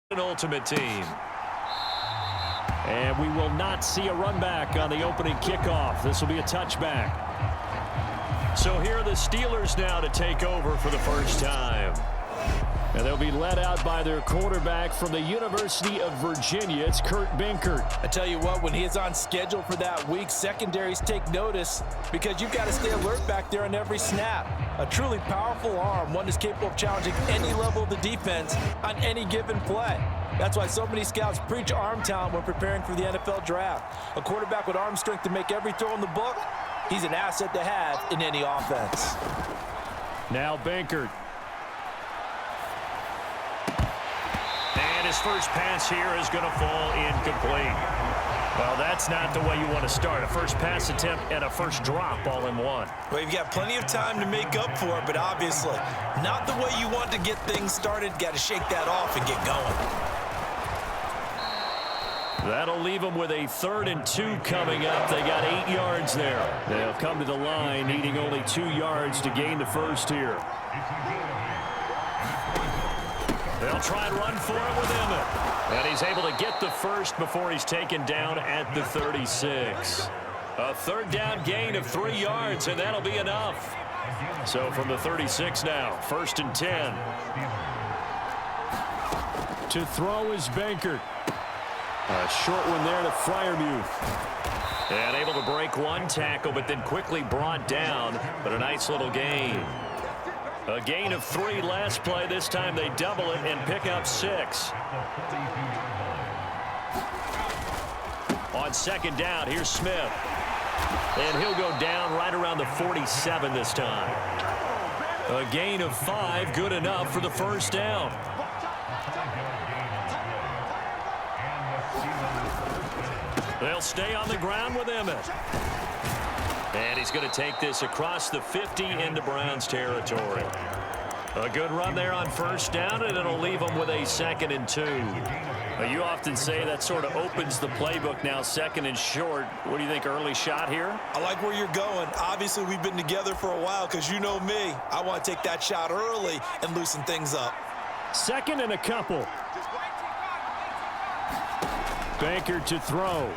An ultimate team. And we will not see a run back on the opening kickoff. This will be a touchback. So here are the Steelers now to take over for the first time. And they'll be led out by their quarterback from the University of Virginia. It's Kurt Benkert. I tell you what, when he is on schedule for that week, secondaries take notice because you've got to stay alert back there on every snap. A truly powerful arm, one that's capable of challenging any level of the defense on any given play. That's why so many scouts preach arm talent when preparing for the NFL draft. A quarterback with arm strength to make every throw in the book, he's an asset to have in any offense. Now Benkert. And his first pass here is going to fall incomplete. Well, that's not the way you want to start. A first pass attempt and a first drop all in one. Well, you've got plenty of time to make up for it, but obviously not the way you want to get things started. Got to shake that off and get going. That'll leave them with a 3rd and 2 coming up. They got 8 yards there. They'll come to the line needing only 2 yards to gain the first here. They'll try and run for it with Emmett. And he's able to get the first before he's taken down at the 36. A 3rd down gain of 3 yards, and that'll be enough. So from the 36 now, 1st and 10. To throw is Benkert. A short one there to Freiermuth. And able to break one tackle, but then quickly brought down. But a nice little gain. A gain of 3 last play. This time they double it and pick up 6. On 2nd down, here's Smith. And he'll go down right around the 47 this time. A gain of 5, good enough for the first down. They'll stay on the ground with Emmett. And he's going to take this across the 50 into Browns territory. A good run there on 1st down, and it'll leave them with a 2nd and 2. Now, you often say that sort of opens the playbook now, 2nd and short. What do you think, early shot here? I like where you're going. Obviously, we've been together for a while because you know me. I want to take that shot early and loosen things up. 2nd and a couple. Benkert to throw.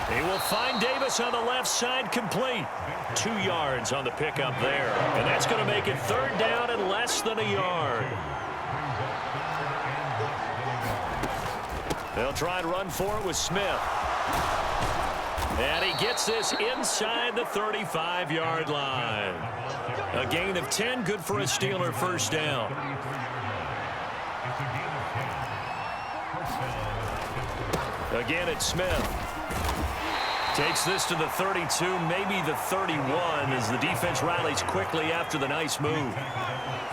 He will find Davis on the left side, complete. 2 yards on the pickup there. And that's going to make it 3rd down and less than a yard. They'll try and run for it with Smith. And he gets this inside the 35-yard line. A gain of 10, good for a Steeler first down. Again, it's Smith. Takes this to the 32, maybe the 31, as the defense rallies quickly after the nice move.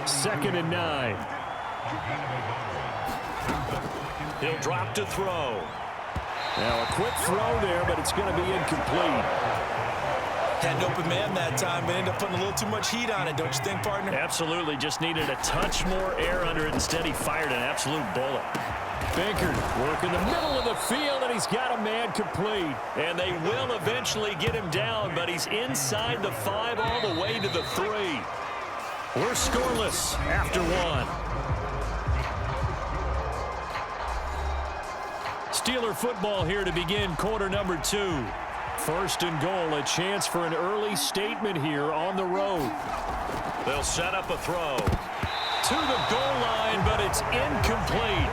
2nd and 9. He'll drop to throw. Now a quick throw there, but it's going to be incomplete. Had an open man that time, but ended up putting a little too much heat on it, don't you think, partner? Absolutely. Just needed a touch more air under it. Instead, he fired an absolute bullet. Benkert working the middle of the field, and he's got a man complete. And they will eventually get him down, but he's inside the 5 all the way to the 3. We're scoreless after 1. Steeler football here to begin quarter number 2. 1st and goal, a chance for an early statement here on the road. They'll set up a throw to the goal line, but it's incomplete.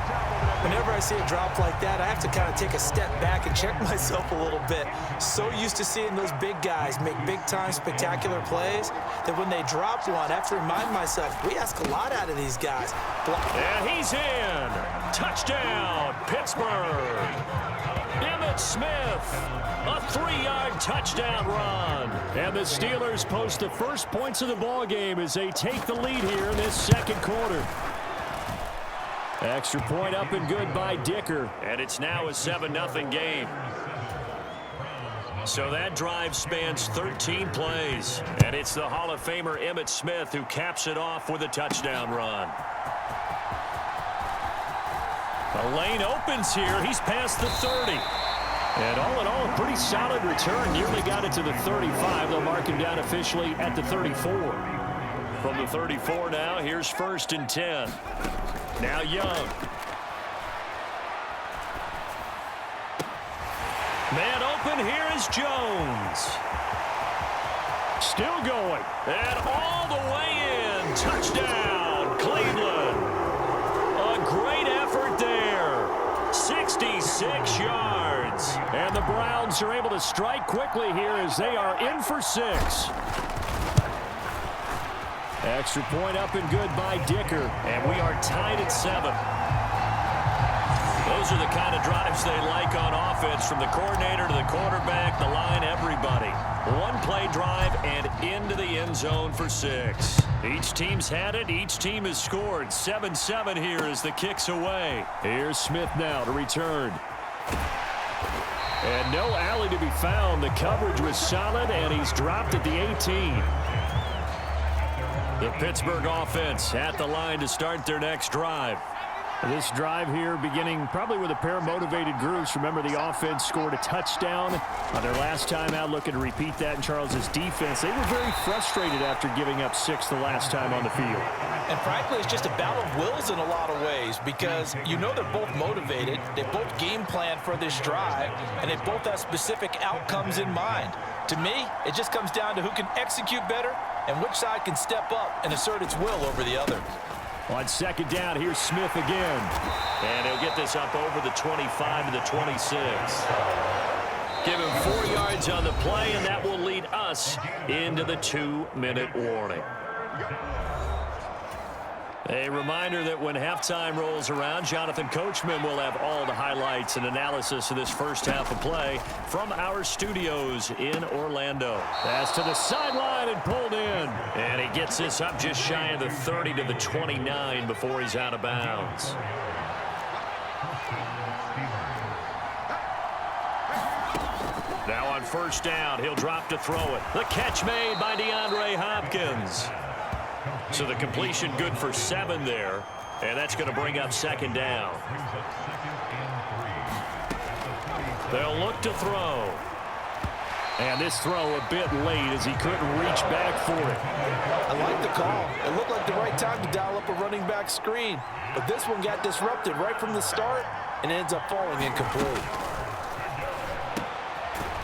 Whenever I see a drop like that, I have to kind of take a step back and check myself a little bit. So used to seeing those big guys make big-time spectacular plays that when they drop one, I have to remind myself, we ask a lot out of these guys. And he's in. Touchdown, Pittsburgh. Emmitt Smith, a 3-yard touchdown run. And the Steelers post the first points of the ball game as they take the lead here in this 2nd quarter. Extra point up and good by Dicker. And it's now a 7-0 game. So that drive spans 13 plays. And it's the Hall of Famer Emmitt Smith who caps it off with a touchdown run. The lane opens here. He's past the 30. And all in all, a pretty solid return. Nearly got it to the 35. They'll mark him down officially at the 34. From the 34 now, here's 1st and 10. Now Young. Man open, here is Jones. Still going. And all the way in. Touchdown, Cleveland. A great effort there. 66 yards. And the Browns are able to strike quickly here as they are in for 6. Extra point up and good by Dicker. And we are tied at 7. Those are the kind of drives they like on offense, from the coordinator to the quarterback, the line, everybody. One play drive and into the end zone for 6. Each team's had it. Each team has scored. 7-7 here as the kick's away. Here's Smith now to return. And no alley to be found. The coverage was solid, and he's dropped at the 18. The Pittsburgh offense at the line to start their next drive. This drive here beginning probably with a pair of motivated groups. Remember, the offense scored a touchdown on their last time out. Looking to repeat that in Charles's defense. They were very frustrated after giving up 6 the last time on the field. And frankly, it's just a battle of wills in a lot of ways, because you know they're both motivated. They both game plan for this drive, and they both have specific outcomes in mind. To me, it just comes down to who can execute better and which side can step up and assert its will over the other. On second down, here's Smith again. And he'll get this up over the 25 to the 26. Give him 4 yards on the play, and that will lead us into the 2-minute warning. A reminder that when halftime rolls around, Jonathan Coachman will have all the highlights and analysis of this first half of play from our studios in Orlando. Pass to the sideline and pulled in. And he gets this up just shy of the 30 to the 29 before he's out of bounds. Now on first down, he'll drop to throw it. The catch made by DeAndre Hopkins. So the completion good for 7 there, and that's going to bring up second down. They'll look to throw. And this throw a bit late as he couldn't reach back for it. I like the call. It looked like the right time to dial up a running back screen, but this one got disrupted right from the start and ends up falling incomplete.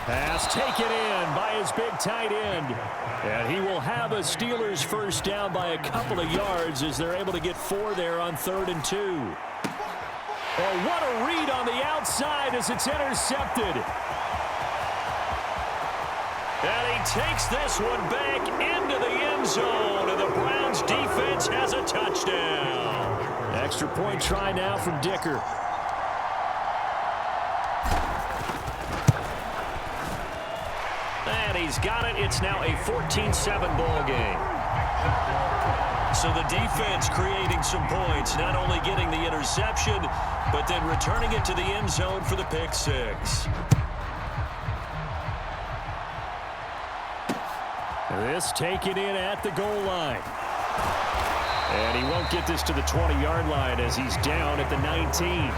Pass taken in by his big tight end. And he will have a Steelers first down by a couple of yards as they're able to get 4 there on 3rd and 2. Oh, what a read on the outside as it's intercepted. And he takes this one back into the end zone, and the Browns defense has a touchdown. Extra point try now from Dicker. And he's got it. It's now a 14-7 ball game. So the defense creating some points, not only getting the interception, but then returning it to the end zone for the pick 6. This taken in at the goal line. And he won't get this to the 20-yard line as he's down at the 19.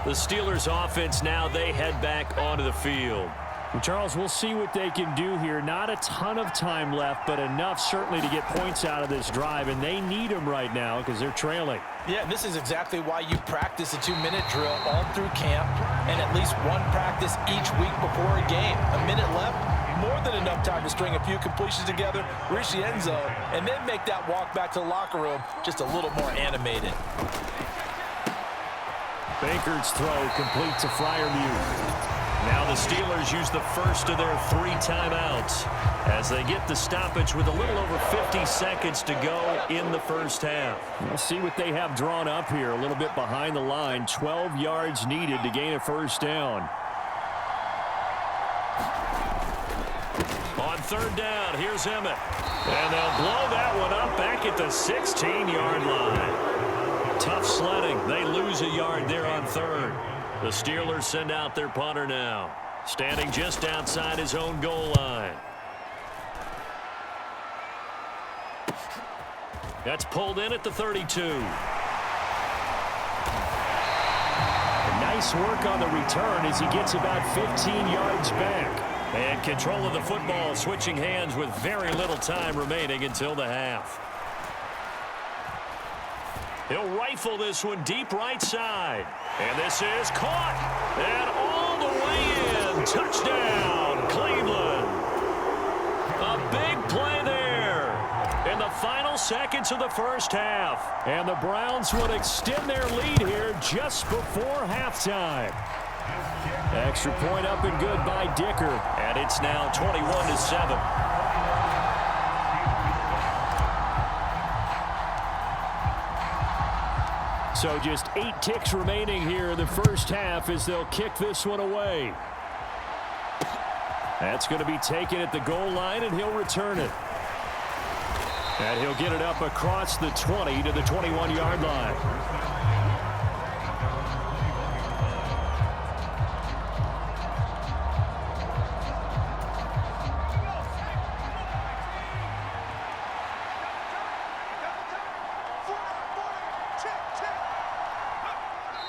The Steelers offense now, they head back onto the field. Well, Charles, we'll see what they can do here. Not a ton of time left, but enough certainly to get points out of this drive, and they need them right now because they're trailing. Yeah, this is exactly why you practice a 2-minute drill all through camp and at least one practice each week before a game. A minute left, more than enough time to string a few completions together, reach the end zone, and then make that walk back to the locker room just a little more animated. Baker's throw complete to Freiermuth. Now the Steelers use the first of their 3 timeouts as they get the stoppage with a little over 50 seconds to go in the first half. We'll see what they have drawn up here, a little bit behind the line. 12 yards needed to gain a first down. On 3rd down, here's Emmett. And they'll blow that one up back at the 16-yard line. Tough sledding. They lose a yard there on 3rd. The Steelers send out their punter now, standing just outside his own goal line. That's pulled in at the 32. Nice work on the return as he gets about 15 yards back. And control of the football switching hands with very little time remaining until the half. He'll rifle this one deep right side. And this is caught. And all the way in. Touchdown, Cleveland. A big play there in the final seconds of the first half. And the Browns would extend their lead here just before halftime. Extra point up and good by Dicker. And it's now 21-7. So just 8 ticks remaining here in the first half as they'll kick this one away. That's going to be taken at the goal line, and he'll return it. And he'll get it up across the 20 to the 21-yard line.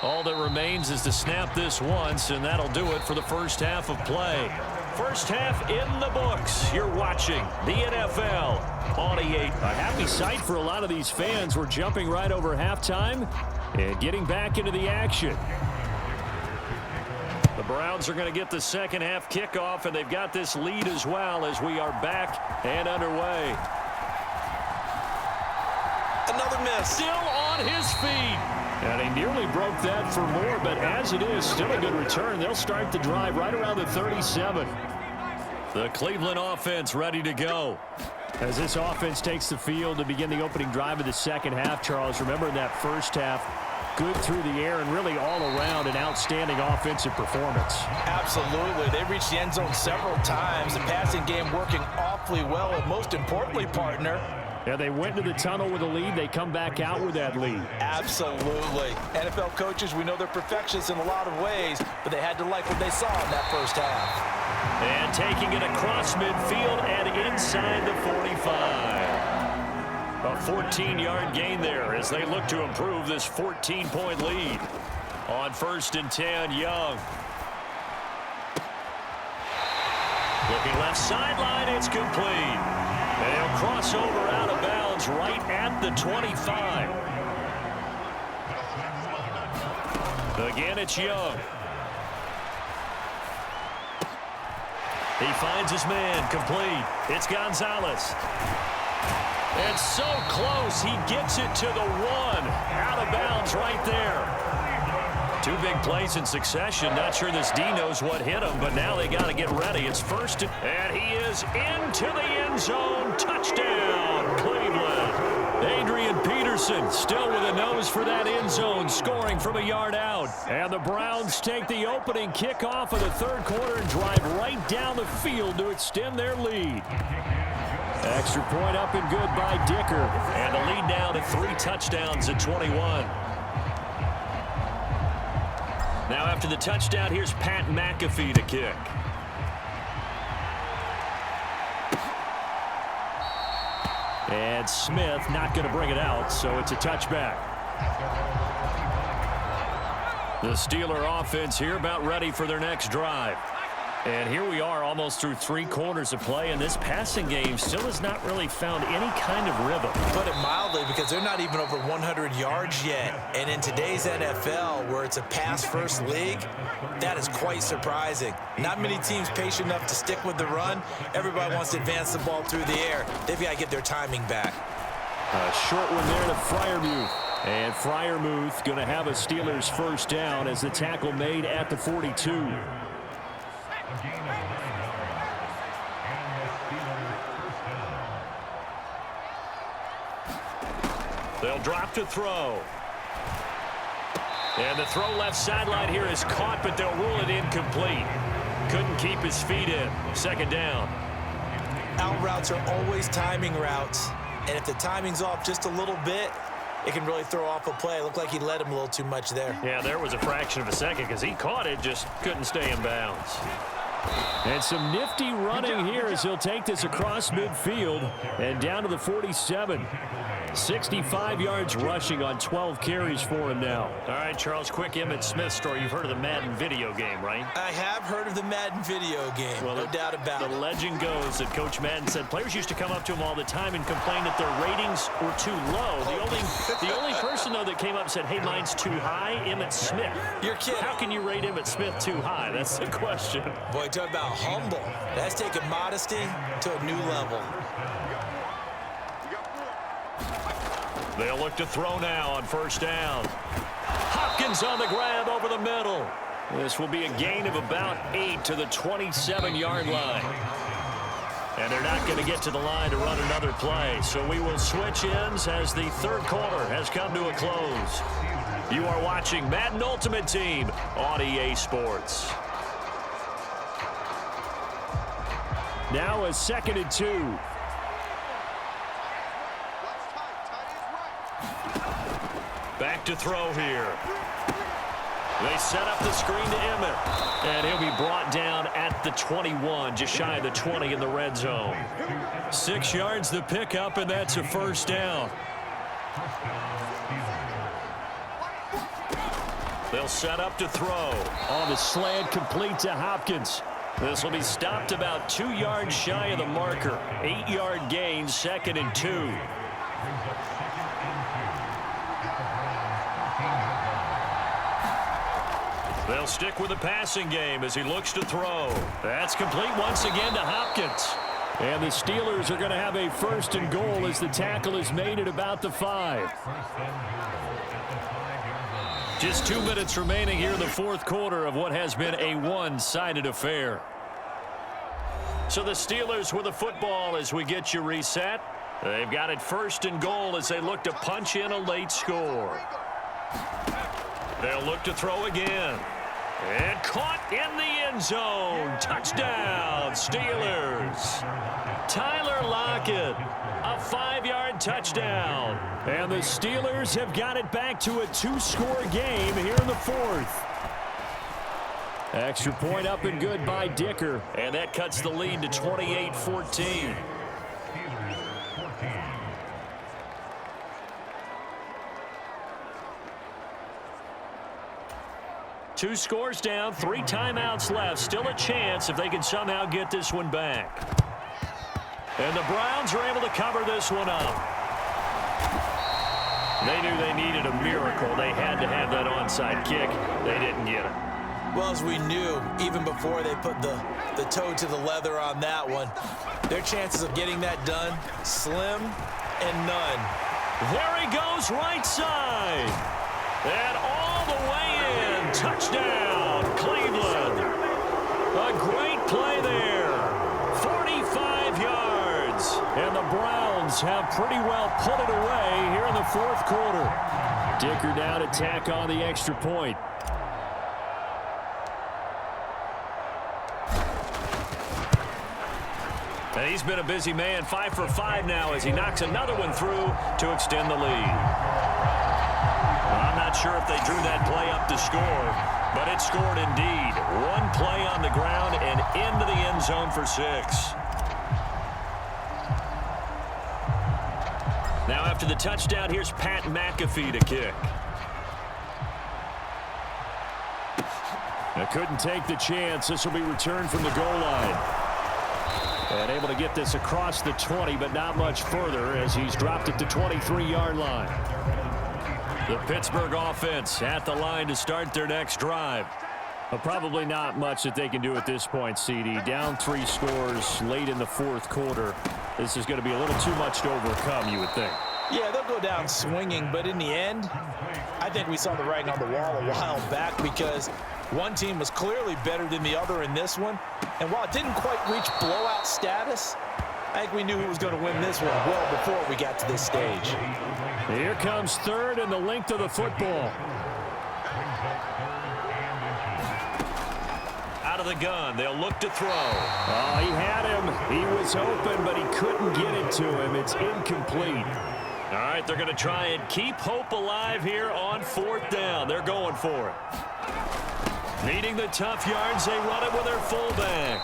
All that remains is to snap this once, and that'll do it for the first half of play. First half in the books. You're watching the NFL on EA. A happy sight for a lot of these fans. We're jumping right over halftime and getting back into the action. The Browns are going to get the second half kickoff, and they've got this lead as well as we are back and underway. Another miss. Still on his feet. And he nearly broke that for more, but as it is, still a good return. They'll start the drive right around the 37. The Cleveland offense ready to go. As this offense takes the field to begin the opening drive of the second half, Charles, remember in that first half, good through the air and really all around an outstanding offensive performance. Absolutely. They reached the end zone several times. The passing game working awfully well. And most importantly, partner, yeah, they went to the tunnel with a lead. They come back out with that lead. Absolutely. NFL coaches, we know they're perfectionists in a lot of ways, but they had to like what they saw in that first half. And taking it across midfield and inside the 45. A 14-yard gain there as they look to improve this 14-point lead. On 1st and 10, Young. Looking left sideline, it's complete. And he'll cross over out of bounds right at the 25. Again, it's Young. He finds his man, complete. It's Gonzalez. And so close, he gets it to the 1. Out of bounds right there. 2 big plays in succession. Not sure this D knows what hit him, but now they got to get ready. It's first, and he is into the end zone. Touchdown, Cleveland. Adrian Peterson still with a nose for that end zone, scoring from a yard out. And the Browns take the opening kickoff of the third quarter and drive right down the field to extend their lead. Extra point up and good by Dicker. And the lead now to 3 touchdowns at 21. Now after the touchdown, here's Pat McAfee to kick. And Smith not going to bring it out, so it's a touchback. The Steeler offense here about ready for their next drive. And here we are almost through 3 quarters of play, and this passing game still has not really found any kind of rhythm. Put it mildly, because they're not even over 100 yards yet. And in today's NFL, where it's a pass-first league, that is quite surprising. Not many teams patient enough to stick with the run. Everybody wants to advance the ball through the air. They've got to get their timing back. A short one there to Freiermuth. And Freiermuth going to have a Steelers first down as the tackle made at the 42. They'll drop to throw. And the throw left sideline here is caught, but they'll rule it incomplete. Couldn't keep his feet in. Second down. Out routes are always timing routes. And if the timing's off just a little bit, it can really throw off a play. It looked like he led him a little too much there. Yeah, there was a fraction of a second because he caught it, just couldn't stay in bounds. And some nifty running here as he'll take this across midfield and down to the 47. 65 yards rushing on 12 carries for him now. All right, Charles, quick Emmitt Smith story. You've heard of the Madden video game, right? I have heard of the Madden video game, well, no doubt about it. The legend goes that Coach Madden said players used to come up to him all the time and complain that their ratings were too low. The only person, though, that came up and said, hey, mine's too high, Emmitt Smith. You're kidding. How can you rate Emmitt Smith too high? That's the question. Boy, talk about humble. That's taking modesty to a new level. They'll look to throw now on first down. Hopkins on the grab over the middle. This will be a gain of about 8 to the 27-yard line. And they're not going to get to the line to run another play. So we will switch ends as the third quarter has come to a close. You are watching Madden Ultimate Team on EA Sports. Now a 2nd and 2. Back to throw here. They set up the screen to Emmitt. And he'll be brought down at the 21, just shy of the 20 in the red zone. 6 yards the pickup, and that's a first down. They'll set up to throw. On the slant, complete to Hopkins. This will be stopped about 2 yards shy of the marker. 8-yard gain, 2nd and 2. They'll stick with the passing game as he looks to throw. That's complete once again to Hopkins. And the Steelers are going to have a 1st and goal as the tackle is made at about the 5. Just 2 minutes remaining here in the fourth quarter of what has been a one-sided affair. So the Steelers with the football as we get you reset. They've got it 1st and goal as they look to punch in a late score. They'll look to throw again. And caught in the end zone. Touchdown, Steelers. Tyler Lockett, a 5-yard touchdown. And the Steelers have got it back to a 2-score game here in the fourth. Extra point up and good by Dicker. And that cuts the lead to 28-14. Two scores down, 3 timeouts left. Still a chance if they can somehow get this one back. And the Browns are able to cover this one up. They knew they needed a miracle. They had to have that onside kick. They didn't get it. Well, as we knew, even before they put the toe to the leather on that one, their chances of getting that done, slim and none. There he goes, right side. And all the way in. Touchdown, Cleveland. A great play there. 45 yards. And the Browns have pretty well put it away here in the fourth quarter. Dicker down to tack on the extra point. And he's been a busy man, 5 for 5 now as he knocks another one through to extend the lead. I'm not sure if they drew that play up to score, but it scored indeed. One play on the ground and into the end zone for 6. Now after the touchdown, here's Pat McAfee to kick. Now couldn't take the chance. This will be returned from the goal line. And able to get this across the 20, but not much further as he's dropped it to 23-yard line. The Pittsburgh offense at the line to start their next drive. But probably not much that they can do at this point, CD. Down 3 scores late in the fourth quarter. This is going to be a little too much to overcome, you would think. Yeah, they'll go down swinging, but in the end, I think we saw the writing on the wall a while back because one team was clearly better than the other in this one. And while it didn't quite reach blowout status, I think we knew who was going to win this one well before we got to this stage. Here comes third and the length of the football. Out of the gun, they'll look to throw. Oh, he had him. He was open, but he couldn't get it to him. It's incomplete. All right, they're going to try and keep hope alive here on 4th down. They're going for it. Needing the tough yards, they run it with their fullback.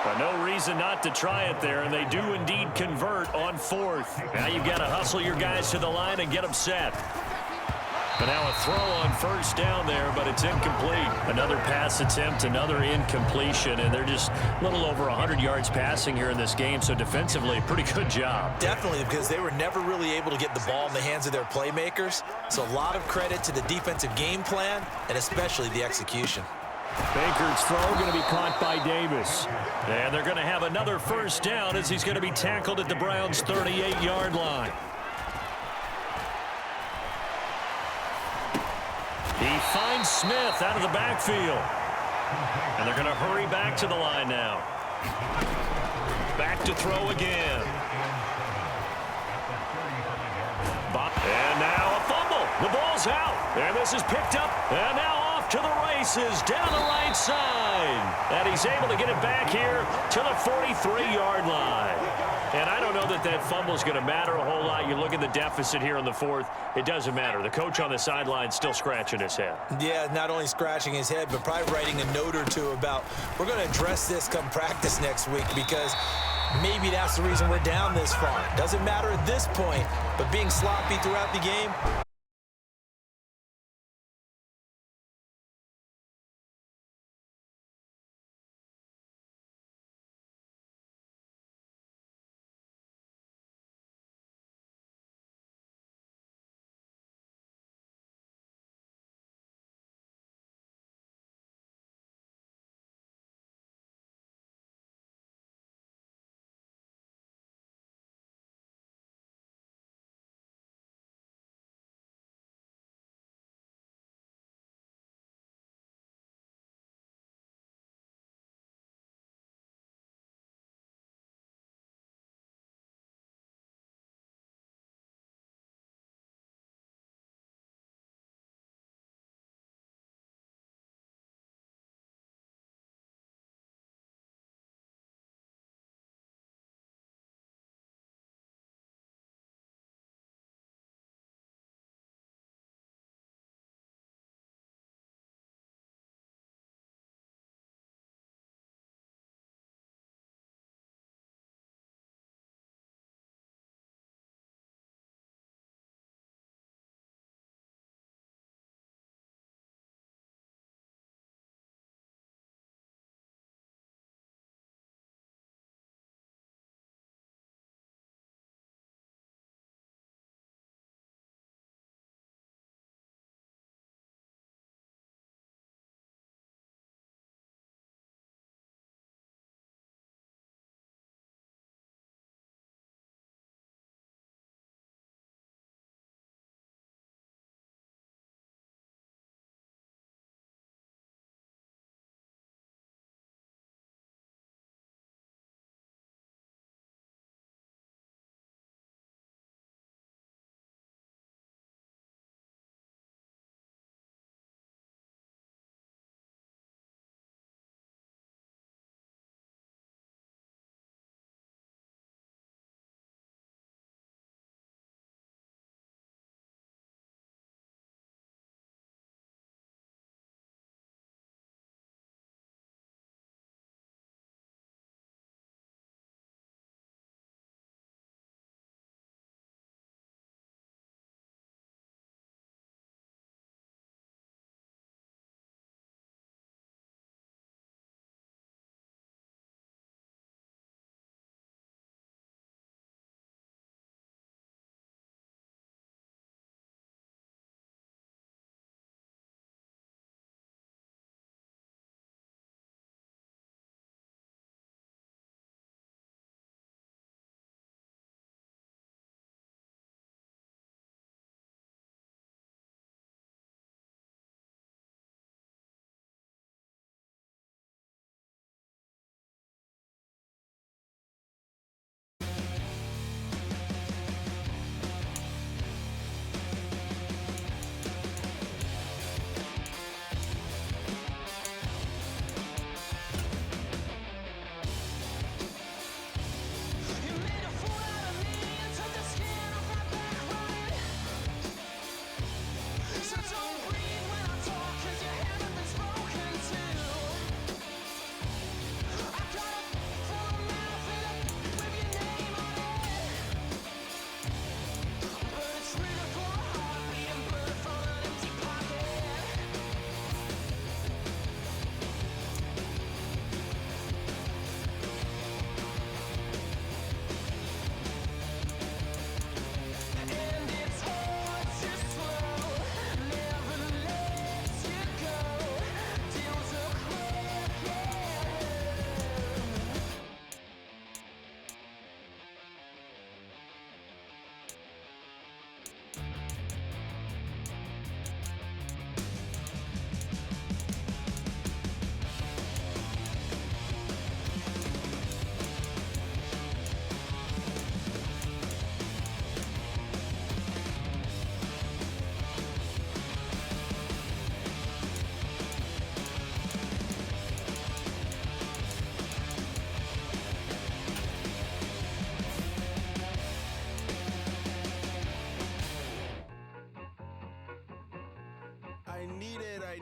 But no reason not to try it there, and they do indeed convert on fourth. Now you've got to hustle your guys to the line and get them set. But now a throw on first down there, but it's incomplete. Another pass attempt, another incompletion, and they're just a little over 100 yards passing here in this game, so defensively, a pretty good job. Definitely, because they were never really able to get the ball in the hands of their playmakers. So a lot of credit to the defensive game plan and especially the execution. Baker's throw going to be caught by Davis. And they're going to have another first down as he's going to be tackled at the Browns' 38-yard line. He finds Smith out of the backfield. And they're going to hurry back to the line now. Back to throw again. And now a fumble. The ball's out. And this is picked up. And now off to the races down the right side. And he's able to get it back here to the 43-yard line. And I don't know that that fumble is going to matter a whole lot. You look at the deficit here in the fourth, it doesn't matter. The coach on the sideline still scratching his head. Yeah, not only scratching his head, but probably writing a note or two about, we're going to address this come practice next week, because maybe that's the reason we're down this far. Doesn't matter at this point, but being sloppy throughout the game,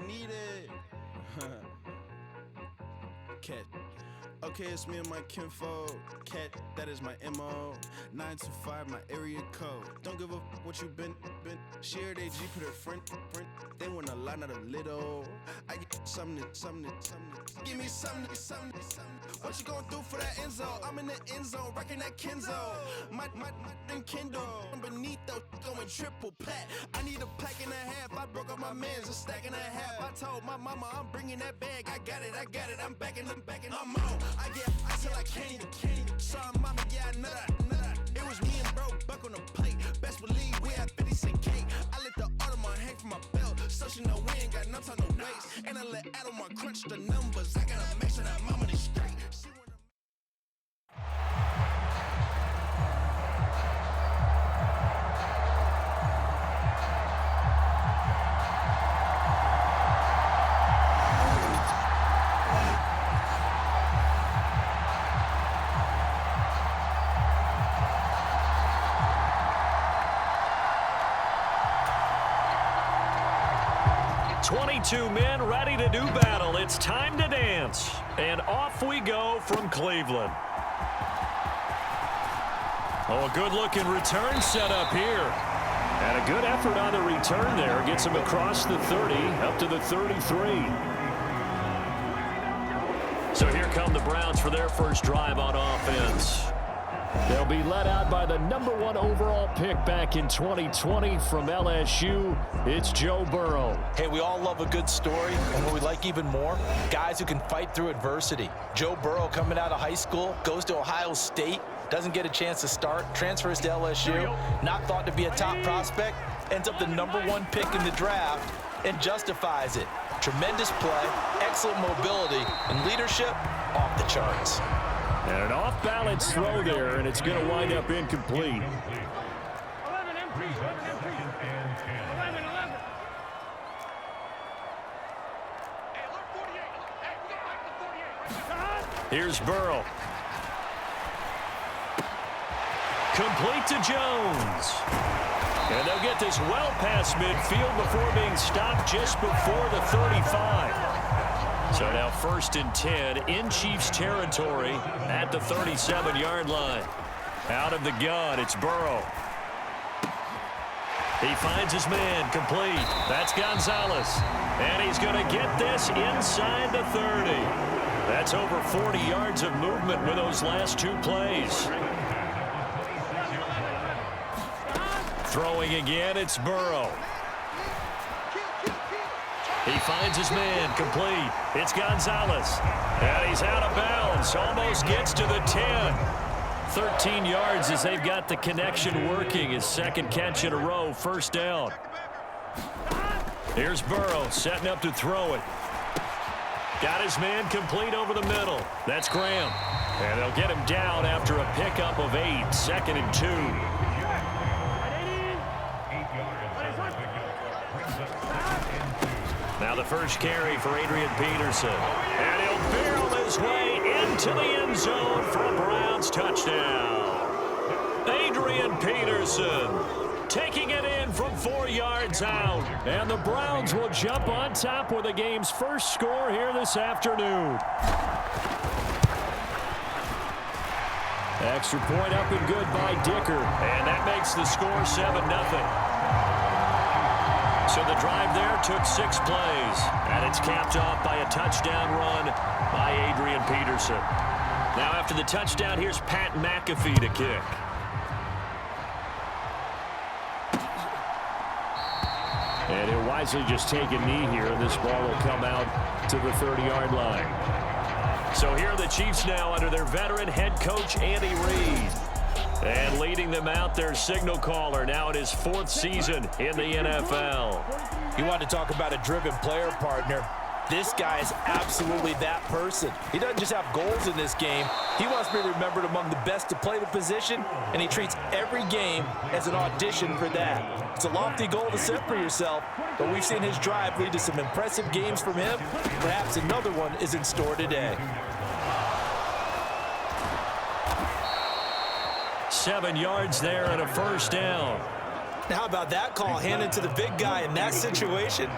need it. Cat. Okay, it's me and my kinfolk. Cat, that is my MO. 925, my area code. Don't give a what you been. Shared AG, put her friend. They want a lot, not a little. I get something. Give me something. What you gonna do for that end zone? I'm in the end zone, rocking that Kenzo. My Kindle. Beneath though, going triple pack. I need a pack and a half. I broke up my mans, a stack and a half. I told my mama I'm bringing that bag. I got it. I'm backing. I'm on. I get ice till I can't. Saw mama, yeah, I know that. It was me and bro, buck on the plate. Best believe we had 50 cent cake. I let the Audemars hang from my belt, so she know we ain't got no time to waste. And I let Audemars crunch the numbers. I gotta make sure that mama is straight. She wanna... 22 men ready to do battle. It's time to dance. And off we go from Cleveland. Oh, a good-looking return set up here. And a good effort on the return there. Gets him across the 30, up to the 33. So here come the Browns for their first drive on offense. They'll be led out by the #1 overall pick back in 2020 from LSU. It's Joe Burrow. Hey, we all love a good story, and what we like even more, guys who can fight through adversity. Joe Burrow coming out of high school, goes to Ohio State, doesn't get a chance to start, transfers to LSU, not thought to be a top prospect, ends up the #1 pick in the draft, and justifies it. Tremendous play, excellent mobility, and leadership off the charts. And an off-balance throw there, and it's going to wind up incomplete. Here's Burrow. Complete to Jones. And they'll get this well past midfield before being stopped just before the 35. So now 1st and 10 in Chiefs territory at the 37-yard line. Out of the gun, it's Burrow. He finds his man, complete. That's Gonzalez. And he's going to get this inside the 30. That's over 40 yards of movement with those last two plays. Throwing again, it's Burrow. He finds his man, complete. It's Gonzalez. And he's out of bounds, almost gets to the 10. 13 yards as they've got the connection working. His second catch in a row, 1st down. Here's Burrow setting up to throw it. Got his man complete over the middle. That's Graham. And they'll get him down after a pickup of 8, 2nd and 2. Now the first carry for Adrian Peterson. And he'll barrel his way into the end zone for a Browns touchdown. Adrian Peterson taking it in from 4 yards out. And the Browns will jump on top with the game's first score here this afternoon. Extra point up and good by Dicker. And that makes the score 7-0. So the drive there took 6 plays, and it's capped off by a touchdown run by Adrian Peterson. Now after the touchdown, here's Pat McAfee to kick. And he'll wisely just take a knee here, and this ball will come out to the 30-yard line. So here are the Chiefs now under their veteran head coach, Andy Reid. And leading them out, their signal caller, now in his 4th season in the NFL. You want to talk about a driven player, partner. This guy is absolutely that person. He doesn't just have goals in this game. He wants to be remembered among the best to play the position, and he treats every game as an audition for that. It's a lofty goal to set for yourself, but we've seen his drive lead to some impressive games from him. Perhaps another one is in store today. 7 yards there and a 1st down. How about that call handed to the big guy in that situation?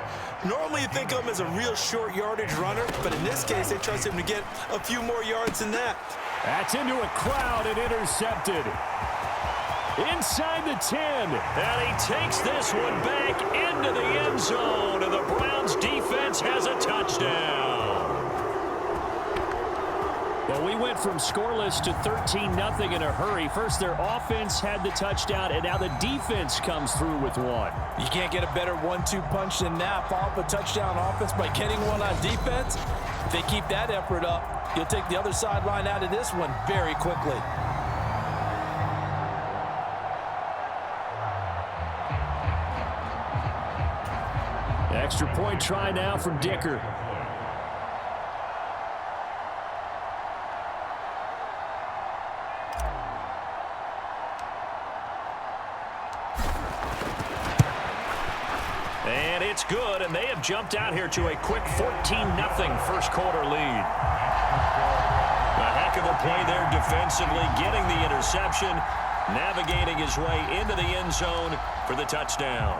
Normally you think of him as a real short yardage runner, but in this case they trust him to get a few more yards than that. That's into a crowd and intercepted. Inside the 10. And he takes this one back into the end zone. And the Browns defense has a touchdown. Well, we went from scoreless to 13-0 in a hurry. First, their offense had the touchdown, and now the defense comes through with one. You can't get a better 1-2 punch than that. Follow up a touchdown offense by getting one on defense. If they keep that effort up, you'll take the other sideline out of this one very quickly. Extra point try now from Dicker. And it's good, and they have jumped out here to a quick 14-0 first quarter lead. A heck of a play there defensively, getting the interception, navigating his way into the end zone for the touchdown.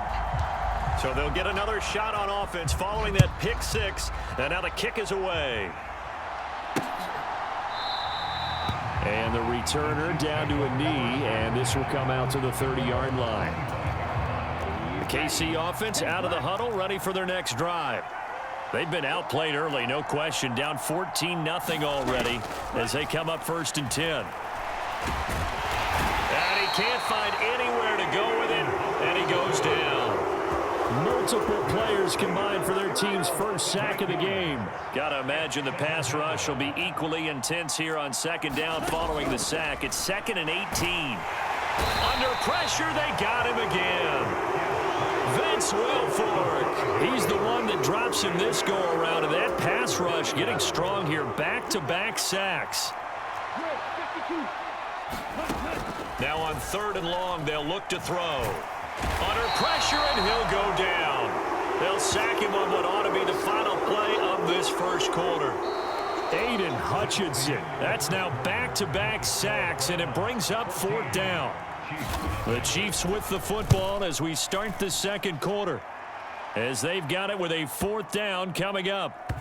So they'll get another shot on offense following that pick six, and now the kick is away. And the returner down to a knee, and this will come out to the 30-yard line. The KC offense out of the huddle, ready for their next drive. They've been outplayed early, no question, down 14-0 already as they come up 1st and 10. And he can't find anywhere to go with it, and he goes down. Multiple players combined for their team's first sack of the game. Got to imagine the pass rush will be equally intense here on 2nd down following the sack. It's 2nd and 18. Under pressure, they got him again. Vince Wilfork. He's the one that drops him this go-around, and that pass rush getting strong here. Back-to-back sacks. Now on 3rd and long, they'll look to throw. Under pressure, and he'll go down. They'll sack him on what ought to be the final play of this first quarter. Aiden Hutchinson. That's now back-to-back sacks, and it brings up 4th down. The Chiefs with the football as we start the 2nd quarter, as they've got it with a 4th down coming up.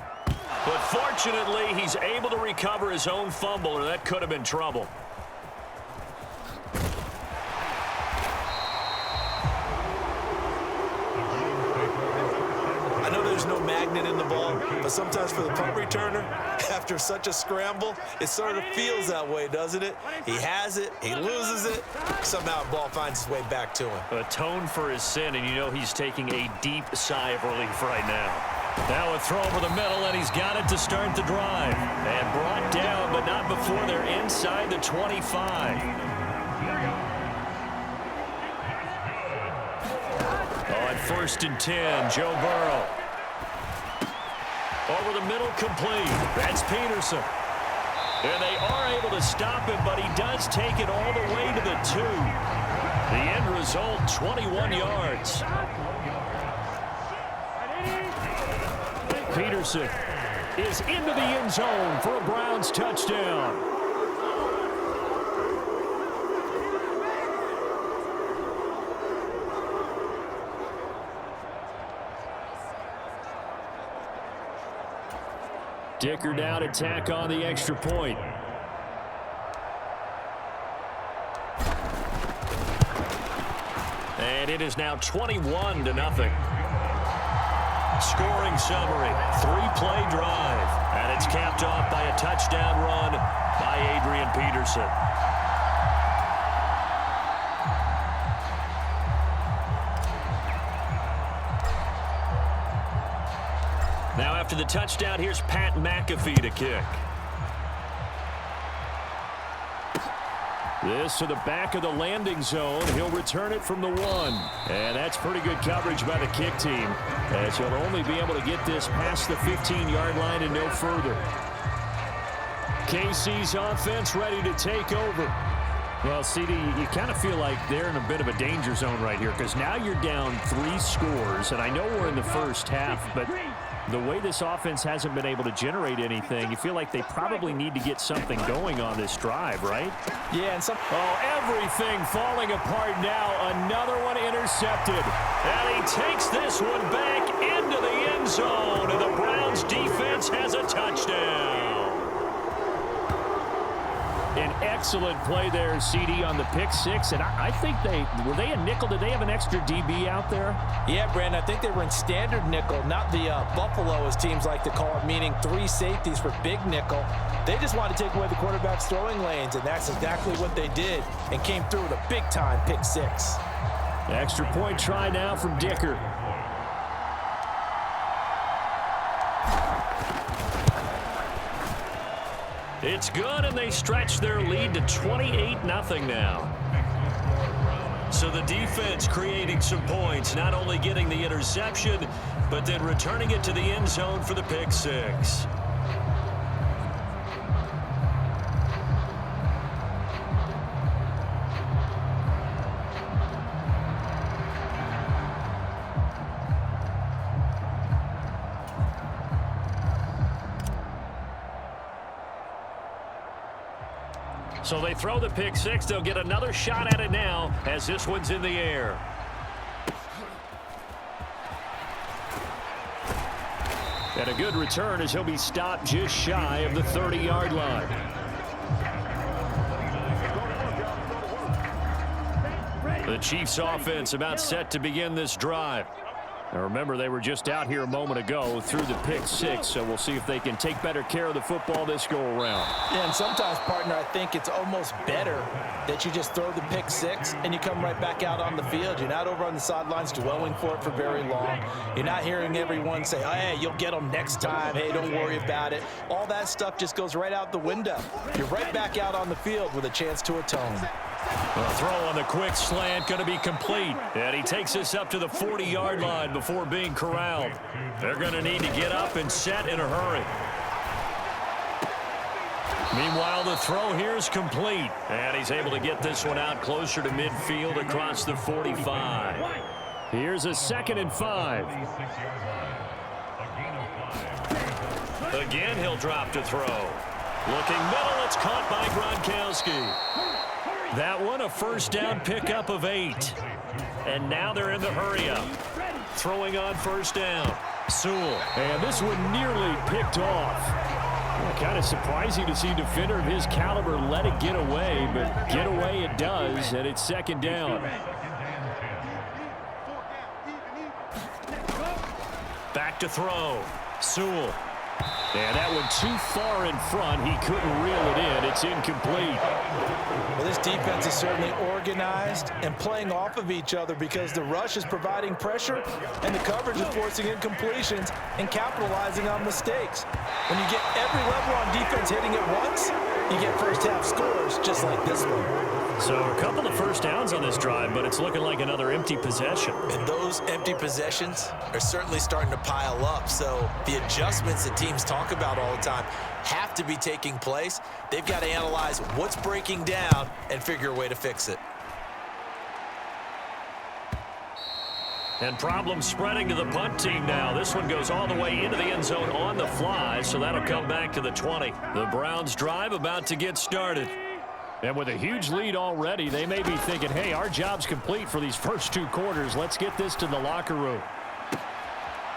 But fortunately, he's able to recover his own fumble, or that could have been trouble. There's no magnet in the ball, but sometimes for the punt returner, after such a scramble, it sort of feels that way, doesn't it? He has it, he loses it, somehow the ball finds its way back to him. Atone for his sin, and you know he's taking a deep sigh of relief right now. Now a throw over the middle, and he's got it to start the drive. And brought down, but not before they're inside the 25. On 1st and 10, Joe Burrow. Over the middle, complete. That's Peterson. And they are able to stop him, but he does take it all the way to the 2. The end result, 21 yards. Peterson is into the end zone for a Browns touchdown. Dicker down, attack on the extra point. And it is now 21-0. Scoring summary, 3-play drive. And it's capped off by a touchdown run by Adrian Peterson. Now after the touchdown, here's Pat McAfee to kick. This to the back of the landing zone. He'll return it from the 1. And that's pretty good coverage by the kick team, as he'll only be able to get this past the 15-yard line and no further. KC's offense ready to take over. Well, CD, you kind of feel like they're in a bit of a danger zone right here, because now you're down 3 scores, and I know we're in the first half, but the way this offense hasn't been able to generate anything, you feel like they probably need to get something going on this drive, right? Yeah, and everything falling apart now. Another one intercepted. And he takes this one back into the end zone. And the Browns defense has a touchdown. An excellent play there, CD, on the pick six. And I think were they a nickel? Did they have an extra DB out there? Yeah, Brandon, I think they were in standard nickel, not the Buffalo, as teams like to call it, meaning 3 safeties for big nickel. They just wanted to take away the quarterback's throwing lanes, and that's exactly what they did, and came through with a big-time pick six. Extra point try now from Dicker. It's good, and they stretch their lead to 28-0 now. So the defense creating some points, not only getting the interception, but then returning it to the end zone for the pick six. So they throw the pick six. They'll get another shot at it now as this one's in the air. And a good return as he'll be stopped just shy of the 30-yard line. The Chiefs offense about set to begin this drive. Now remember, they were just out here a moment ago through the pick six, so we'll see if they can take better care of the football this go-around. Yeah, and sometimes, partner, I think it's almost better that you just throw the pick six and you come right back out on the field. You're not over on the sidelines dwelling for it for very long. You're not hearing everyone say, oh, hey, you'll get them next time. Hey, don't worry about it. All that stuff just goes right out the window. You're right back out on the field with a chance to atone. A throw on the quick slant going to be complete. And he takes us up to the 40-yard line before being corralled. They're going to need to get up and set in a hurry. Meanwhile, the throw here is complete. And he's able to get this one out closer to midfield across the 45. Here's a 2nd and 5. Again, he'll drop to throw. Looking middle, it's caught by Gronkowski. That one, a first down pickup of 8. And now they're in the hurry-up. Throwing on first down. Sewell. And this one nearly picked off. Well, kind of surprising to see a defender of his caliber let it get away, but get away it does, and it's 2nd down. Back to throw. Sewell. And that one too far in front. He couldn't reel it in. It's incomplete. Well, this defense is certainly organized and playing off of each other because the rush is providing pressure and the coverage is forcing incompletions and capitalizing on mistakes. When you get every level on defense hitting at once, you get first-half scores just like this one. So a couple of first downs on this drive, but it's looking like another empty possession. And those empty possessions are certainly starting to pile up. So the adjustments that teams talk about all the time have to be taking place. They've got to analyze what's breaking down and figure a way to fix it. And problems spreading to the punt team now. This one goes all the way into the end zone on the fly, so that'll come back to the 20. The Browns drive about to get started. And with a huge lead already, they may be thinking, hey, our job's complete for these first 2 quarters. Let's get this to the locker room.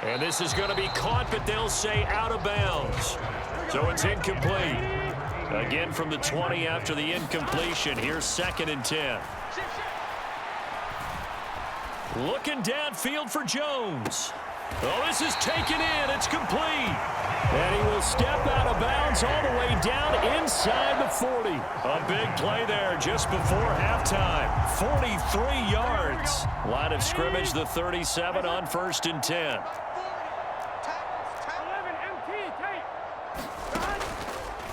And this is going to be caught, but they'll say out of bounds. So it's incomplete. Again from the 20 after the incompletion. Here's 2nd and 10. Looking downfield for Jones. Oh, this is taken in. It's complete. And he will step out of bounds all the way down inside the 40. A big play there just before halftime. 43 yards. Line of scrimmage, the 37 on 1st and 10.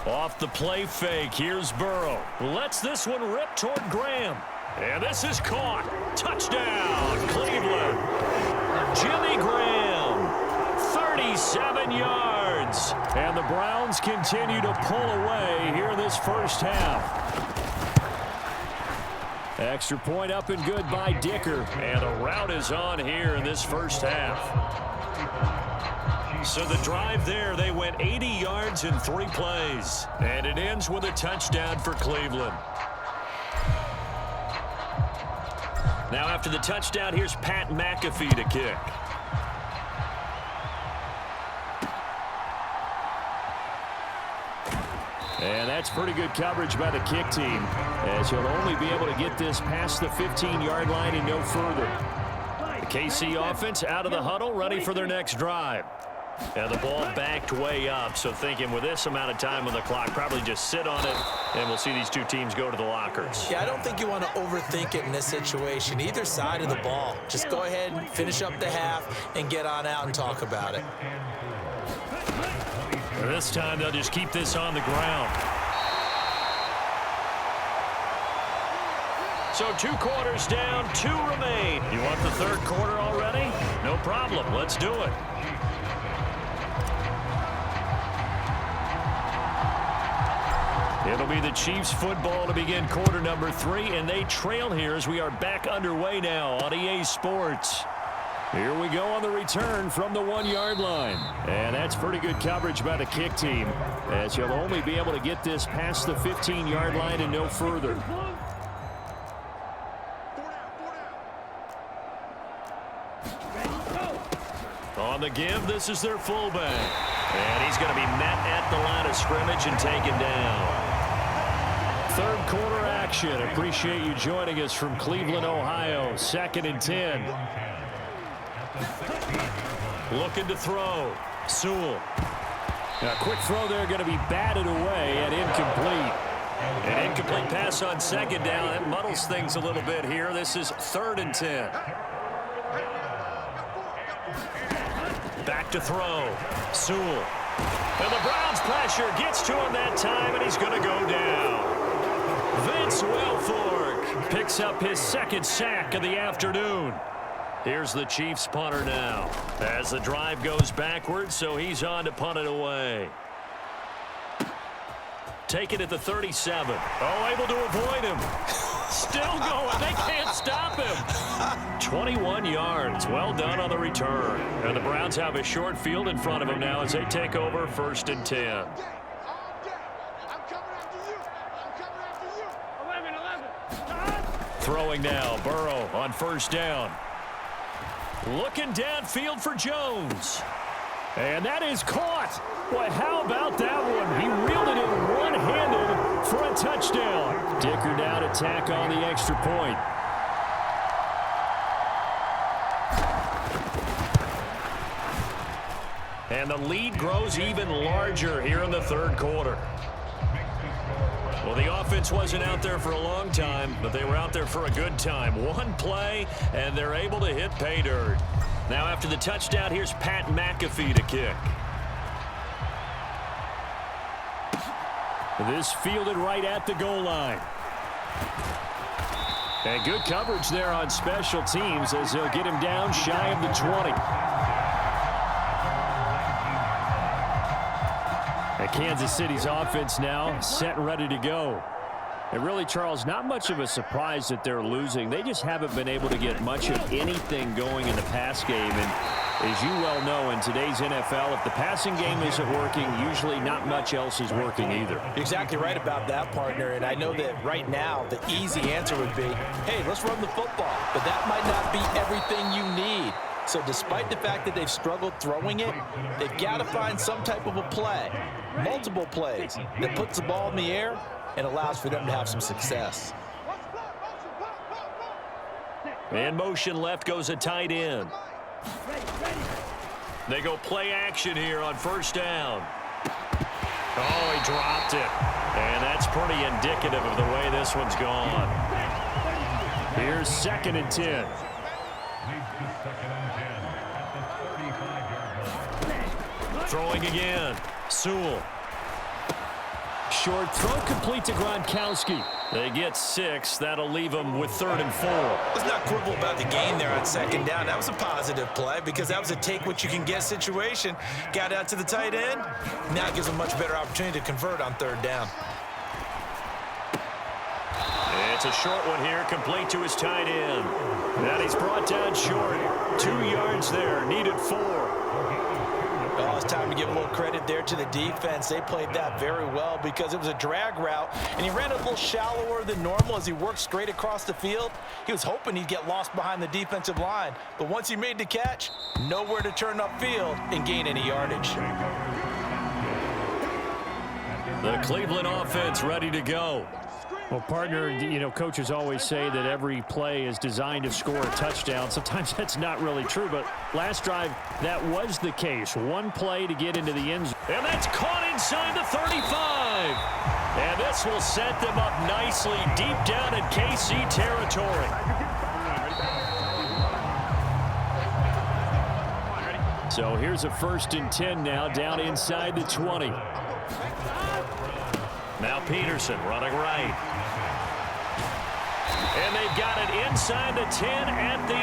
Off the play fake, here's Burrow. Lets this one rip toward Graham. And this is caught. Touchdown, Cleveland. Jimmy Graham, 37 yards. And the Browns continue to pull away here this first half. Extra point up and good by Dicker. And the route is on here in this first half. So the drive there, they went 80 yards in 3 plays. And it ends with a touchdown for Cleveland. Now after the touchdown, here's Pat McAfee to kick. And that's pretty good coverage by the kick team, as he'll only be able to get this past the 15-yard line and no further. The KC offense out of the huddle, ready for their next drive. And the ball backed way up, so thinking with this amount of time on the clock, probably just sit on it, and we'll see these two teams go to the lockers. Yeah, I don't think you want to overthink it in this situation. Either side of the ball. Just go ahead and finish up the half and get on out and talk about it. This time they'll just keep this on the ground. So 2 quarters down, 2 remain. You want the third quarter already? No problem. Let's do it. It'll be the Chiefs football to begin quarter number 3, and they trail here as we are back underway now on EA Sports. Here we go on the return from the 1-yard line. And that's pretty good coverage by the kick team, as you'll only be able to get this past the 15-yard line and no further. On the give, this is their fullback. And he's going to be met at the line of scrimmage and taken down. Third quarter action. Appreciate you joining us from Cleveland, Ohio. 2nd and 10. Looking to throw. Sewell. A quick throw there, going to be batted away and incomplete. An incomplete pass on 2nd down. That muddles things a little bit here. This is 3rd and 10. Back to throw. Sewell. And the Browns pressure gets to him that time, and he's going to go down. Vince Wilfork picks up his 2nd sack of the afternoon. Here's the Chiefs punter now as the drive goes backwards, so he's on to punt it away. Take it at the 37. Oh, able to avoid him. Still going. They can't stop him. 21 yards. Well done on the return. And the Browns have a short field in front of them now as they take over 1st and 10. Throwing now. Burrow on 1st down. Looking downfield for Jones. And that is caught. Boy, how about that one? He reeled it in one-handed for a touchdown. Dicker now to tack on the extra point. And the lead grows even larger here in the 3rd quarter. Well, the offense wasn't out there for a long time, but they were out there for a good time. One play, and they're able to hit pay dirt. Now after the touchdown, here's Pat McAfee to kick. This fielded right at the goal line. And good coverage there on special teams as they'll get him down shy of the 20. Kansas City's offense now set and ready to go. And really, Charles, not much of a surprise that they're losing. They just haven't been able to get much of anything going in the pass game. And as you well know, in today's NFL, if the passing game isn't working, usually not much else is working either. Exactly right about that, partner. And I know that right now the easy answer would be, hey, let's run the football. But that might not be everything you need. So despite the fact that they've struggled throwing it, they've got to find some type of a play, multiple plays, that puts the ball in the air and allows for them to have some success. And motion left goes a tight end. They go play action here on 1st down. Oh, he dropped it. And that's pretty indicative of the way this one's gone. Here's 2nd and 10. Throwing again. Sewell. Short throw complete to Gronkowski. They get 6. That'll leave them with 3rd and 4. Let's not quibble about the gain there on 2nd down. That was a positive play because that was a take-what-you-can-get situation. Got out to the tight end. Now it gives them a much better opportunity to convert on 3rd down. It's a short one here, complete to his tight end. And he's brought down short. 2 yards there, needed 4. Oh, it's time to give a little credit there to the defense. They played that very well because it was a drag route, and he ran a little shallower than normal as he worked straight across the field. He was hoping he'd get lost behind the defensive line, but once he made the catch, nowhere to turn upfield and gain any yardage. The Cleveland offense ready to go. Well, partner, coaches always say that every play is designed to score a touchdown. Sometimes that's not really true, but last drive, that was the case. One play to get into the end zone. And that's caught inside the 35. And this will set them up nicely deep down in KC territory. So here's a 1st and 10 now, down inside the 20. Now Peterson running right. And they've got it inside the 10 at the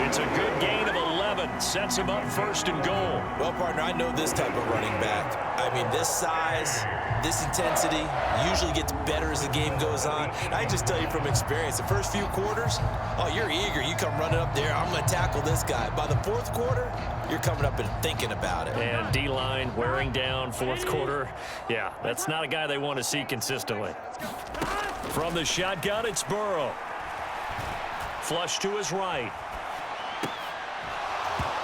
8. It's a good gain of 11. Sets him up 1st and goal. Well, partner, I know this type of running back. I mean, this size, this intensity usually gets better as the game goes on. And I just tell you from experience, the first few quarters, oh, you're eager. You come running up there, I'm going to tackle this guy. By the 4th quarter, you're coming up and thinking about it. And D-line wearing down 4th quarter. Yeah, that's not a guy they want to see consistently. From the shotgun, it's Burrow. Flush to his right.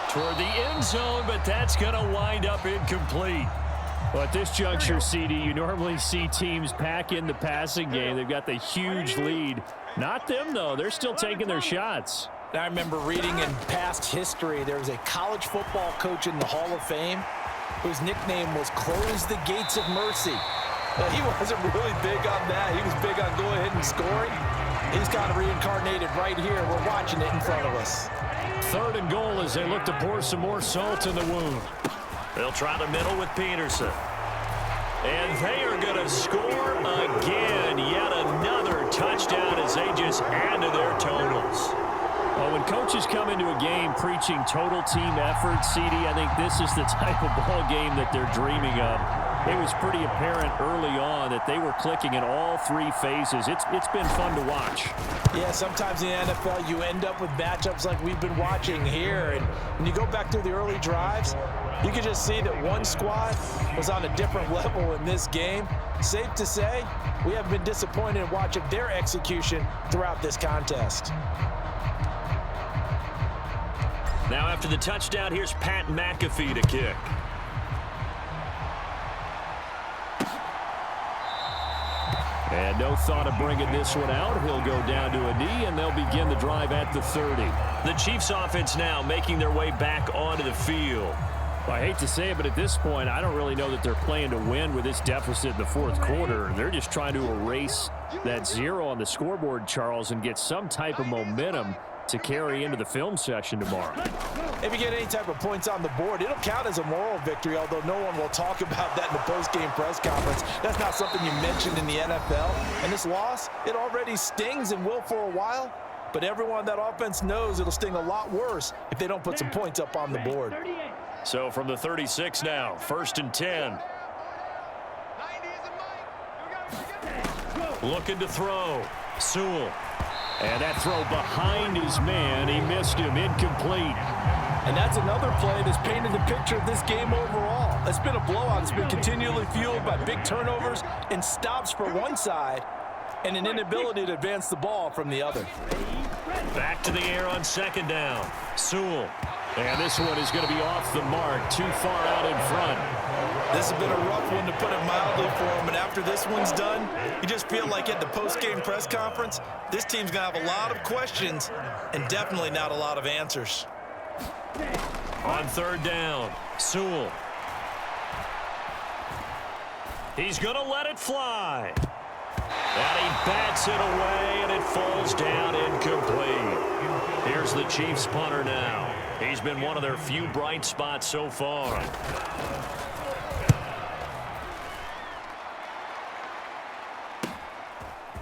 Toward the end zone, but that's going to wind up incomplete. Well, at this juncture, CD, you normally see teams pack in the passing game. They've got the huge lead. Not them, though. They're still taking their shots. I remember reading in past history, there was a college football coach in the Hall of Fame whose nickname was Close the Gates of Mercy. Well, he wasn't really big on that. He was big on go ahead and scoring. He's kind of reincarnated right here. We're watching it in front of us. 3rd and goal as they look to pour some more salt in the wound. They'll try the middle with Peterson. And they are going to score again. Yet another touchdown as they just add to their totals. Well, when coaches come into a game preaching total team effort, CD, I think this is the type of ball game that they're dreaming of. It was pretty apparent early on that they were clicking in all 3 phases. It's been fun to watch. Yeah, sometimes in the NFL you end up with matchups like we've been watching here. And when you go back through the early drives, you can just see that one squad was on a different level in this game. Safe to say, we haven't been disappointed in watching their execution throughout this contest. Now after the touchdown, here's Pat McAfee to kick. And no thought of bringing this one out. He'll go down to a knee, and they'll begin the drive at the 30. The Chiefs offense now making their way back onto the field. Well, I hate to say it, but at this point, I don't really know that they're playing to win with this deficit in the 4th quarter. They're just trying to erase that 0 on the scoreboard, Charles, and get some type of momentum to carry into the film session tomorrow. If you get any type of points on the board, it'll count as a moral victory, although no one will talk about that in the post-game press conference. That's not something you mentioned in the NFL. And this loss, it already stings and will for a while, but everyone on that offense knows it'll sting a lot worse if they don't put some points up on the board. So from the 36 now, 1st and 10. Looking to throw. Sewell. And that throw behind his man, he missed him, incomplete. And that's another play that's painted the picture of this game overall. It's been a blowout. It's been continually fueled by big turnovers and stops for one side and an inability to advance the ball from the other. Back to the air on 2nd down. Sewell. And this one is going to be off the mark, too far out in front. This has been a rough one, to put it mildly, for him. And after this one's done, you just feel like at the post-game press conference, this team's going to have a lot of questions and definitely not a lot of answers. On 3rd down, Sewell. He's going to let it fly. And he bats it away, and it falls down incomplete. Here's the Chiefs punter now. He's been one of their few bright spots so far.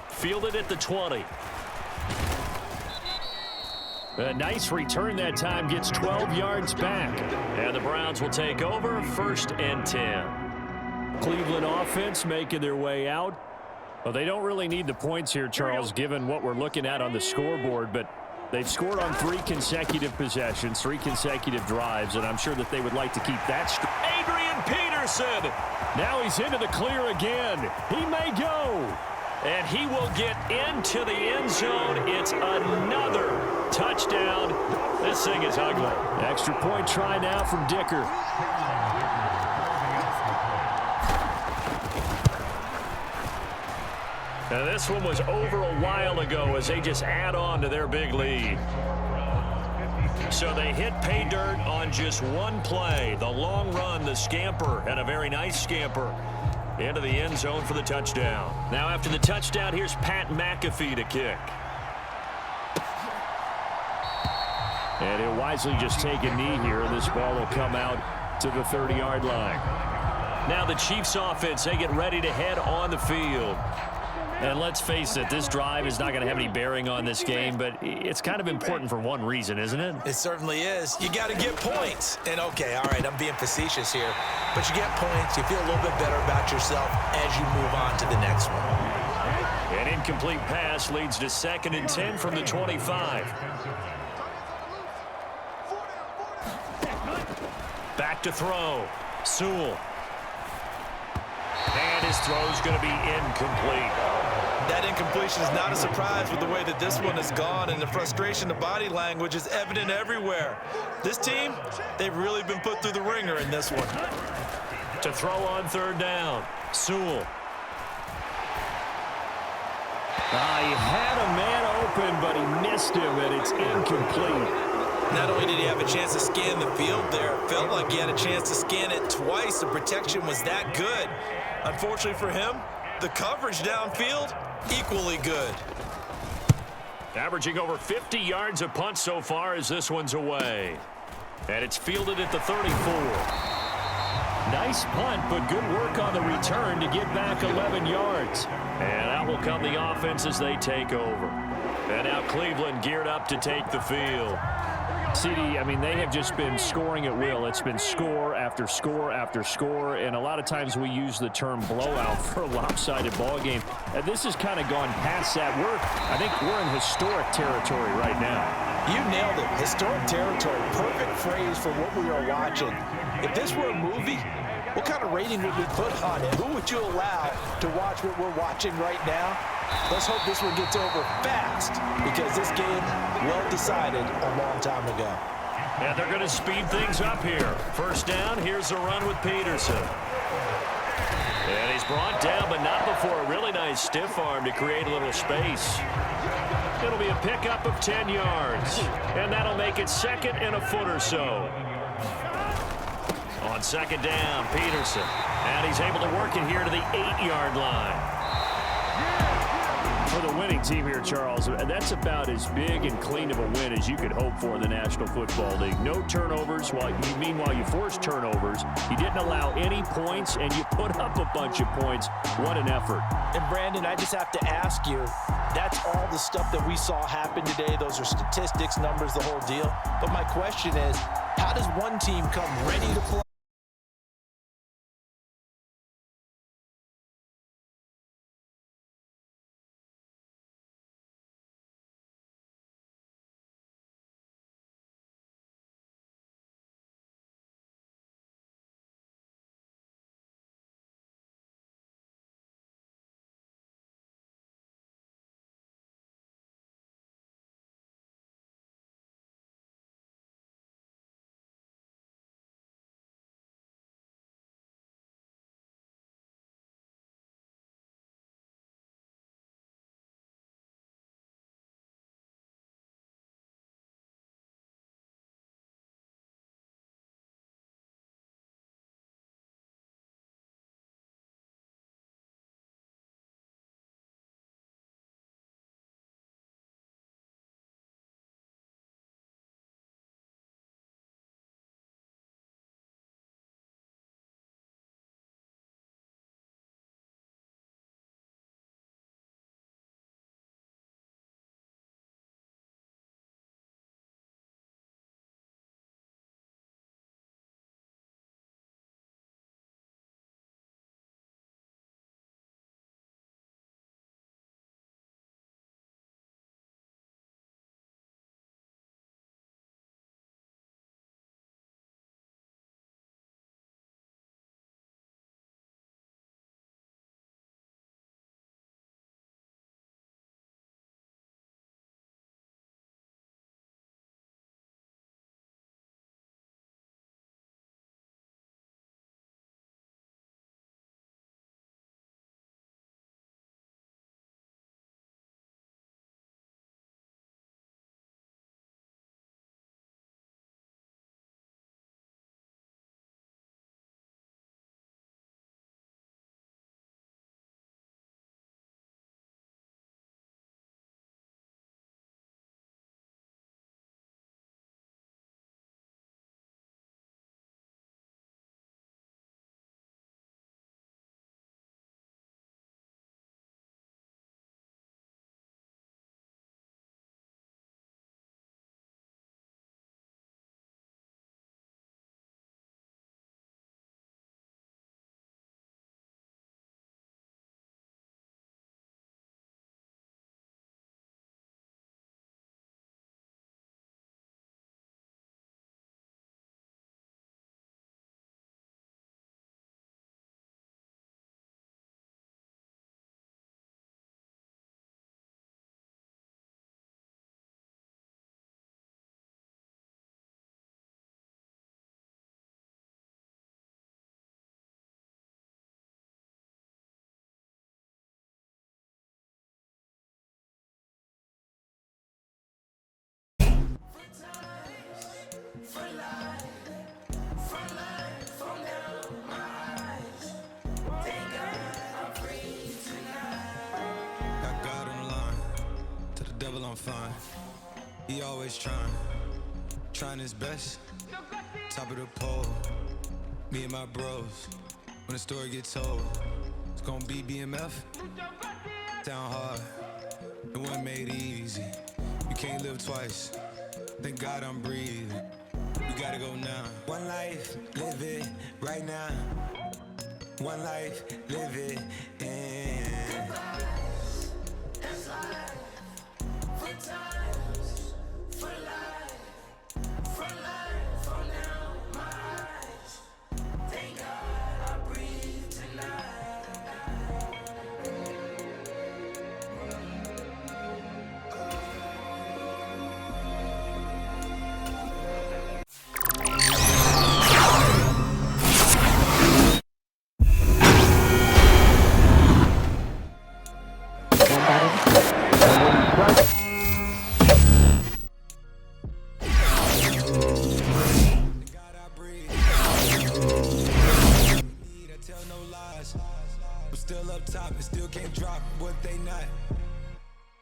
Fielded at the 20. A nice return that time, gets 12 yards back. And the Browns will take over, 1st and 10. Cleveland offense making their way out. Well, they don't really need the points here, Charles, given what we're looking at on the scoreboard, but They've scored on 3 consecutive possessions, 3 consecutive drives, and I'm sure that they would like to keep that straight. Adrian Peterson. Now he's into the clear again. He may go. And he will get into the end zone. It's another touchdown. This thing is ugly. Extra point try now from Dicker. Now this one was over a while ago as they just add on to their big lead. So they hit pay dirt on just one play. The long run, the scamper, and a very nice scamper into the end zone for the touchdown. Now after the touchdown, here's Pat McAfee to kick. And he'll wisely just take a knee here, and this ball will come out to the 30-yard line. Now the Chiefs offense, they get ready to head on the field. And let's face it, this drive is not going to have any bearing on this game, but it's kind of important for one reason, isn't it? It certainly is. You got to get points. And, okay, all right, I'm being facetious here. But you get points, you feel a little bit better about yourself as you move on to the next one. An incomplete pass leads to 2nd and 10 from the 25. Back to throw. Sewell. And his throw's going to be incomplete. That incompletion is not a surprise with the way that this one has gone, and the frustration, the body language is evident everywhere. This team, they've really been put through the ringer in this one. To throw on 3rd down. Sewell. He had a man open, but he missed him, and it's incomplete. Not only did he have a chance to scan the field there, it felt like he had a chance to scan it twice. The protection was that good. Unfortunately for him, the coverage downfield, equally good. Averaging over 50 yards a punt so far as this one's away. And it's fielded at the 34. Nice punt, but good work on the return to get back 11 yards. And out will come the offense as they take over. And now Cleveland geared up to take the field. CD, I mean, they have just been scoring at will. It's been score after score after score, and a lot of times we use the term blowout for a lopsided ball game. And this has kind of gone past that. I think we're in historic territory right now. You nailed it. Historic territory. Perfect phrase for what we are watching. If this were a movie, what kind of rating would we put on it? Who would you allow to watch what we're watching right now? Let's hope this one gets over fast, because this game, well decided a long time ago. And they're going to speed things up here. 1st down, here's a run with Peterson. And he's brought down, but not before a really nice stiff arm to create a little space. It'll be a pickup of 10 yards. And that'll make it 2nd and a foot or so. On 2nd down, Peterson. And he's able to work it here to the 8-yard line. For the winning team here, Charles, that's about as big and clean of a win as you could hope for in the National Football League. No turnovers. Meanwhile, you forced turnovers. You didn't allow any points, and you put up a bunch of points. What an effort. And, Brandon, I just have to ask you, that's all the stuff that we saw happen today. Those are statistics, numbers, the whole deal. But my question is, how does one team come ready to play? Got God on the line, to the devil I'm fine. He always trying his best. Top of the pole, me and my bros. When the story gets told, it's gonna be BMF. Down hard, it wasn't made easy. You can't live twice. Thank God I'm breathing. We gotta go now. One life, live it right now. One life, live it in. That's life. For times, for life, for now, my eyes. Thank God I breathe tonight. Still up top and still can't drop what they not.